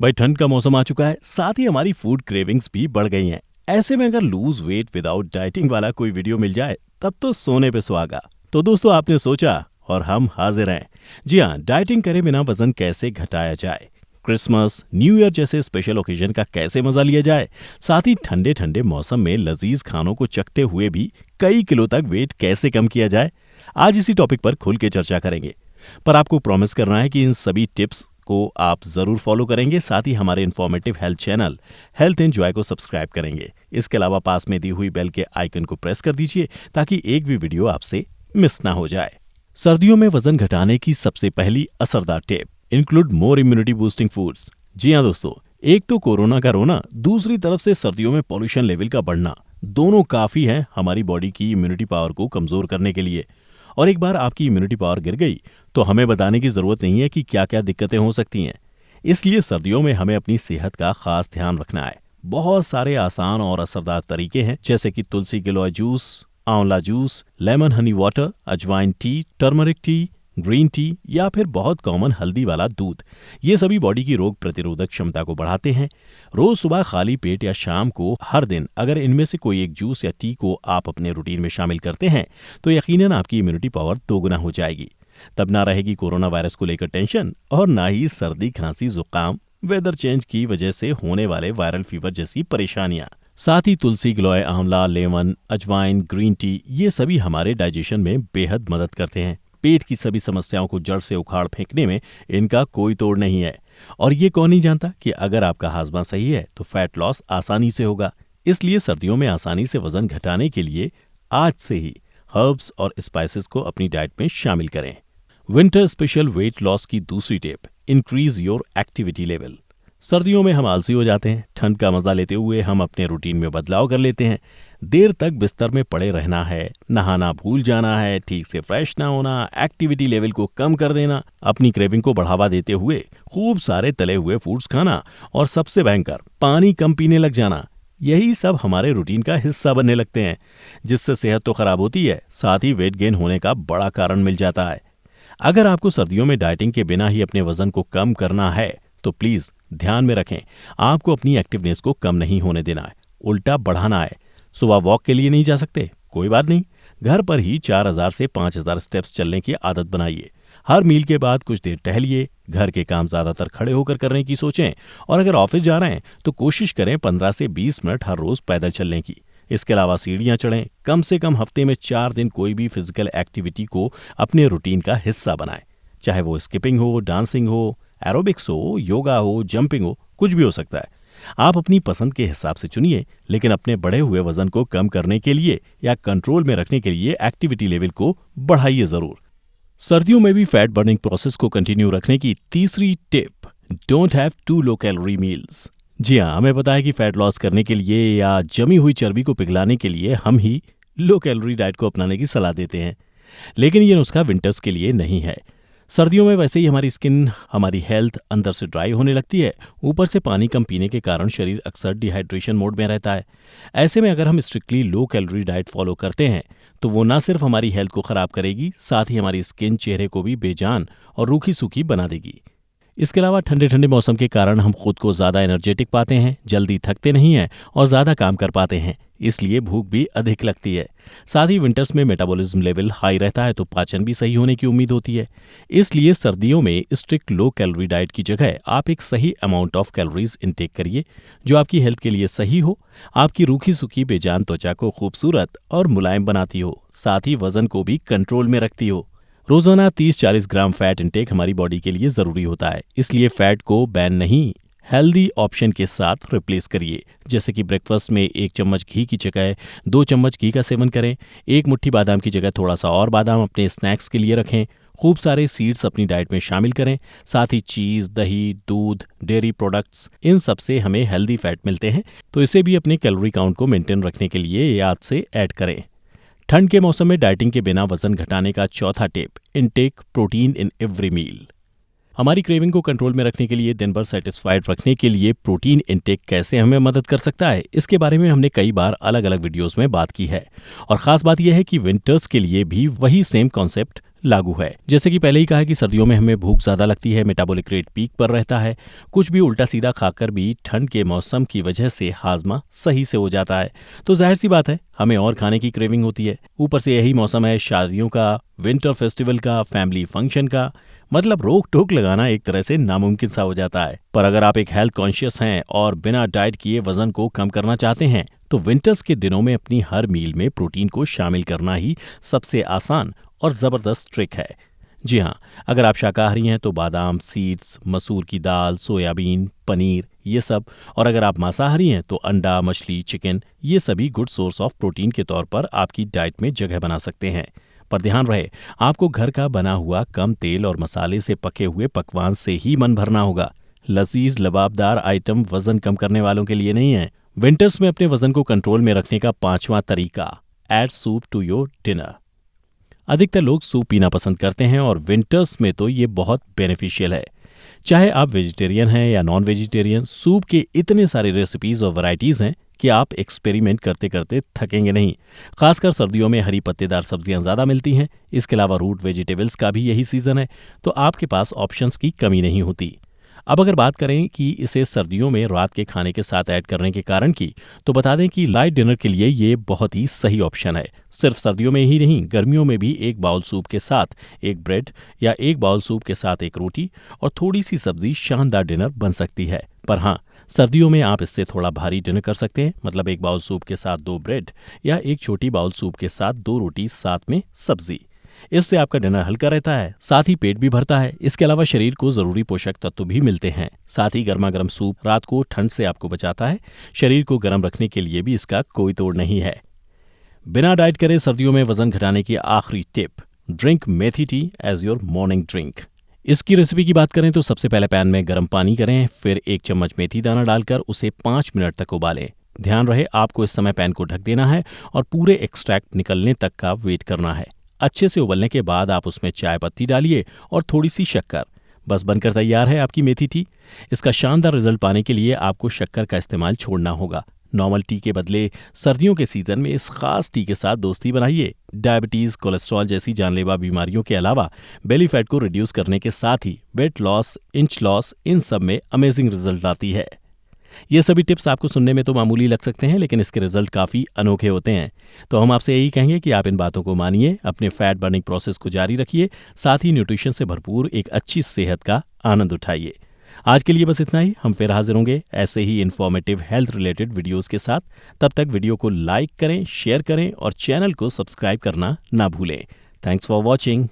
भाई ठंड का मौसम आ चुका है, साथ ही हमारी फूड क्रेविंग्स भी बढ़ गई हैं। ऐसे में अगर लूज वेट विदाउट डाइटिंग वाला कोई वीडियो मिल जाए तब तो सोने पे सुहागा। तो दोस्तों आपने सोचा और हम हाजिर हैं। जी हाँ, डाइटिंग करे बिना वजन कैसे घटाया जाए, क्रिसमस न्यू ईयर जैसे स्पेशल ओकेजन का कैसे मजा लिया जाए, साथ ही ठंडे ठंडे मौसम में लजीज खानों को चखते हुए भी कई किलो तक वेट कैसे कम किया जाए, आज इसी टॉपिक पर खुल के चर्चा करेंगे। पर आपको प्रॉमिस करना है कि इन सभी टिप्स को आप जरूर फॉलो करेंगे, साथ ही हमारे informative health channel health enjoy को सब्सक्राइब करेंगे। इसके अलावा पास में दी हुई बेल के आइकन को प्रेस कर दीजिए ताकि एक भी वीडियो आपसे मिस ना हो जाए। सर्दियों में वजन घटाने की सबसे पहली असरदार tip, include more immunity boosting foods. जी हाँ दोस्तों, एक तो कोरोना का रोना, दूसरी तरफ से सर्दियों में पॉल्यूशन लेवल का बढ़ना, दोनों काफी है हमारी बॉडी की इम्यूनिटी पावर को कमजोर करने के लिए। और एक बार आपकी इम्यूनिटी पावर गिर गई तो हमें बताने की जरूरत नहीं है कि क्या क्या दिक्कतें हो सकती हैं। इसलिए सर्दियों में हमें अपनी सेहत का खास ध्यान रखना है। बहुत सारे आसान और असरदार तरीके हैं, जैसे कि तुलसी गिलोय जूस, आंवला जूस, लेमन हनी वाटर, अजवाइन T, turmeric tea, green tea या फिर बहुत कॉमन हल्दी वाला दूध। ये सभी बॉडी की रोग प्रतिरोधक क्षमता को बढ़ाते हैं। रोज सुबह खाली पेट या शाम को हर दिन अगर इनमें से कोई एक जूस या टी को आप अपने रूटीन में शामिल करते हैं तो यकीनन आपकी इम्यूनिटी पावर दोगुना हो जाएगी। तब ना रहेगी कोरोना वायरस को लेकर टेंशन और ना ही सर्दी खांसी जुकाम, वेदर चेंज की वजह से होने वाले वायरल फीवर जैसी परेशानियां। साथ ही तुलसी गिलोय, आंवला, लेमन, अजवाइन, ग्रीन टी ये सभी हमारे डाइजेशन में बेहद मदद करते हैं। पेट की सभी समस्याओं को जड़ से उखाड़ फेंकने में इनका कोई तोड़ नहीं है। और ये कौन नहीं जानता कि अगर आपका हाजमा सही है तो फैट लॉस आसानी से होगा। इसलिए सर्दियों में आसानी से वजन घटाने के लिए आज से ही हर्ब्स और स्पाइसेस को अपनी डाइट में शामिल करें। विंटर स्पेशल वेट लॉस की दूसरी tip, increase your activity level. सर्दियों में हम आलसी हो जाते हैं, ठंड का मजा लेते हुए हम अपने रूटीन में बदलाव कर लेते हैं। देर तक बिस्तर में पड़े रहना है, नहाना भूल जाना है, ठीक से फ्रेश ना होना, एक्टिविटी लेवल को कम कर देना, अपनी क्रेविंग को बढ़ावा देते हुए खूब सारे तले हुए फूड्स खाना और सबसे भयंकर पानी कम पीने लग जाना, यही सब हमारे रूटीन का हिस्सा बनने लगते हैं, जिससे सेहत तो खराब होती है, साथ ही वेट गेन होने का बड़ा कारण मिल जाता है। अगर आपको सर्दियों में डाइटिंग के बिना ही अपने वजन को कम करना है तो प्लीज ध्यान में रखें, आपको अपनी एक्टिवनेस को कम नहीं होने देना है, उल्टा बढ़ाना है। सुबह वॉक के लिए नहीं जा सकते, कोई बात नहीं, घर पर ही 4000 से 5000 स्टेप्स चलने की आदत बनाइए। हर मील के बाद कुछ देर टहलिए। घर के काम ज्यादातर खड़े होकर करने की सोचें, और अगर ऑफिस जा रहे हैं तो कोशिश करें 15 से 20 मिनट हर रोज पैदल चलने की। इसके अलावा सीढ़ियां चढ़ें। कम से कम हफ्ते में 4 दिन कोई भी फिजिकल एक्टिविटी को अपने रूटीन का हिस्सा बनाएं, चाहे वो स्किपिंग हो, डांसिंग हो, एरोबिक्स हो, योगा हो, जंपिंग हो, कुछ भी हो सकता है। आप अपनी पसंद के हिसाब से चुनिए, लेकिन अपने बढ़े हुए वजन को कम करने के लिए या कंट्रोल में रखने के लिए एक्टिविटी लेवल को बढ़ाइए जरूर। सर्दियों में भी फैट बर्निंग प्रोसेस को कंटिन्यू रखने की तीसरी tip, don't have to low calorie meals. जी हाँ, हमें पता है कि फैट लॉस करने के लिए या जमी हुई चर्बी को पिघलाने के लिए हम ही लो कैलोरी डाइट को अपनाने की सलाह देते हैं, लेकिन ये नुस्खा विंटर्स के लिए नहीं है। सर्दियों में वैसे ही हमारी स्किन, हमारी हेल्थ अंदर से ड्राई होने लगती है, ऊपर से पानी कम पीने के कारण शरीर अक्सर डिहाइड्रेशन मोड में रहता है। ऐसे में अगर हम strictly low calorie diet follow करते हैं तो वो ना सिर्फ हमारी हेल्थ को खराब करेगी, साथ ही हमारी स्किन, चेहरे को भी बेजान और रूखी सूखी बना देगी। इसके अलावा ठंडे ठंडे मौसम के कारण हम खुद को ज़्यादा एनर्जेटिक पाते हैं, जल्दी थकते नहीं हैं और ज़्यादा काम कर पाते हैं, इसलिए भूख भी अधिक लगती है। साथ ही विंटर्स में मेटाबॉलिज्म लेवल हाई रहता है तो पाचन भी सही होने की उम्मीद होती है। इसलिए सर्दियों में स्ट्रिक्ट लो कैलोरी डाइट की जगह आप एक सही अमाउंट ऑफ कैलोरीज इनटेक करिए, जो आपकी हेल्थ के लिए सही हो, आपकी रूखी सूखी बेजान त्वचा को खूबसूरत और मुलायम बनाती हो, साथ ही वजन को भी कंट्रोल में रखती हो। रोजाना 30-40 ग्राम फैट इंटेक हमारी बॉडी के लिए जरूरी होता है, इसलिए फैट को बैन नहीं, हेल्दी ऑप्शन के साथ रिप्लेस करिए। जैसे कि ब्रेकफास्ट में 1 चम्मच घी की जगह 2 चम्मच घी का सेवन करें, 1 मुट्ठी बादाम की जगह थोड़ा सा और बादाम अपने स्नैक्स के लिए रखें, खूब सारे सीड्स अपनी डाइट में शामिल करें। साथ ही चीज़, दही, दूध, डेयरी प्रोडक्ट्स, इन सब से हमें हेल्दी फैट मिलते हैं, तो इसे भी अपने कैलोरी काउंट को मेंटेन रखने के लिए याद से ऐड करें। ठंड के मौसम में डाइटिंग के बिना वजन घटाने का चौथा tip, intake protein in every meal. हमारी क्रेविंग को कंट्रोल में रखने के लिए, दिन भर सेटिस्फाइड रखने के लिए प्रोटीन इनटेक कैसे हमें मदद कर सकता है, इसके बारे में हमने कई बार अलग अलग वीडियोस में बात की है। और ख़ास बात यह है कि विंटर्स के लिए भी वही सेम कॉन्सेप्ट लागू है। जैसे कि पहले ही कहा कि सर्दियों में हमें भूख ज्यादा लगती है, मेटाबॉलिक रेट पीक पर रहता है, कुछ भी उल्टा सीधा खाकर भी ठंड के मौसम की वजह से हाजमा सही से हो जाता है, तो जाहिर सी बात है हमें और खाने की क्रेविंग होती है। ऊपर से यही मौसम है शादियों का, विंटर फेस्टिवल का, फैमिली फंक्शन का, मतलब रोक टोक लगाना एक तरह से नामुमकिन सा हो जाता है। पर अगर आप एक हेल्थ कॉन्शियस हैं और बिना डाइट किए वजन को कम करना चाहते हैं, तो विंटर्स के दिनों में अपनी हर मील में प्रोटीन को शामिल करना ही सबसे आसान और ज़बरदस्त ट्रिक है। जी हाँ, अगर आप शाकाहारी हैं तो बादाम, सीड्स, मसूर की दाल, सोयाबीन, पनीर ये सब, और अगर आप मांसाहारी हैं तो अंडा, मछली, चिकन ये सभी गुड सोर्स ऑफ प्रोटीन के तौर पर आपकी डाइट में जगह बना सकते हैं। पर ध्यान रहे, आपको घर का बना हुआ कम तेल और मसाले से पके हुए पकवान से ही मन भरना होगा। लजीज लबाबदार आइटम वजन कम करने वालों के लिए नहीं है। विंटर्स में अपने वजन को कंट्रोल में रखने का 5वां तरीका, add soup to your dinner. अधिकतर लोग सूप पीना पसंद करते हैं और विंटर्स में तो ये बहुत बेनिफिशियल है। चाहे आप वेजिटेरियन हैं या नॉन वेजिटेरियन, सूप के इतने सारे रेसिपीज और वैरायटीज हैं कि आप एक्सपेरिमेंट करते करते थकेंगे नहीं। खासकर सर्दियों में हरी पत्तेदार सब्जियां ज़्यादा मिलती हैं। इसके अलावा रूट वेजिटेबल्स का भी यही सीज़न है, तो आपके पास ऑप्शंस की कमी नहीं होती। अब अगर बात करें कि इसे सर्दियों में रात के खाने के साथ ऐड करने के कारण की, तो बता दें कि लाइट डिनर के लिए ये बहुत ही सही ऑप्शन है। सिर्फ सर्दियों में ही नहीं, गर्मियों में भी एक बाउल सूप के साथ एक ब्रेड या एक बाउल सूप के साथ एक रोटी और थोड़ी सी सब्जी शानदार डिनर बन सकती है। पर हाँ, सर्दियों में आप इससे थोड़ा भारी डिनर कर सकते हैं, मतलब एक बाउल सूप के साथ 2 ब्रेड या एक छोटी बाउल सूप के साथ 2 रोटी साथ में सब्जी। इससे आपका डिनर हल्का रहता है, साथ ही पेट भी भरता है। इसके अलावा शरीर को जरूरी पोषक तत्व भी मिलते हैं। साथ ही गर्मा गर्म सूप रात को ठंड से आपको बचाता है। शरीर को गर्म रखने के लिए भी इसका कोई तोड़ नहीं है। बिना डाइट करे सर्दियों में वजन घटाने की आखिरी tip, drink methi tea as your morning drink. इसकी रेसिपी की बात करें तो सबसे पहले पैन में गर्म पानी करें, फिर 1 चम्मच मेथी दाना डालकर उसे 5 मिनट तक उबालें। ध्यान रहे, आपको इस समय पैन को ढक देना है और पूरे एक्सट्रैक्ट निकलने तक का वेट करना है। अच्छे से उबलने के बाद आप उसमें चाय पत्ती डालिए और थोड़ी सी शक्कर। बस बनकर तैयार है आपकी मेथी टी। इसका शानदार रिजल्ट पाने के लिए आपको शक्कर का इस्तेमाल छोड़ना होगा। नॉर्मल टी के बदले सर्दियों के सीजन में इस खास टी के साथ दोस्ती बनाइए। डायबिटीज, कोलेस्ट्रॉल जैसी जानलेवा बीमारियों के अलावा बेली फैट को रिड्यूस करने के साथ ही वेट लॉस, इंच लॉस, इन सब में अमेजिंग रिजल्ट आती है। ये सभी टिप्स आपको सुनने में तो मामूली लग सकते हैं, लेकिन इसके रिजल्ट काफ़ी अनोखे होते हैं। तो हम आपसे यही कहेंगे कि आप इन बातों को मानिए, अपने फैट बर्निंग प्रोसेस को जारी रखिए, साथ ही न्यूट्रिशन से भरपूर एक अच्छी सेहत का आनंद उठाइए। आज के लिए बस इतना ही। हम फिर हाजिर होंगे ऐसे ही इन्फॉर्मेटिव हेल्थ रिलेटेड वीडियोस के साथ। तब तक वीडियो को लाइक करें, शेयर करें और चैनल को सब्सक्राइब करना ना भूलें। Thanks for watching.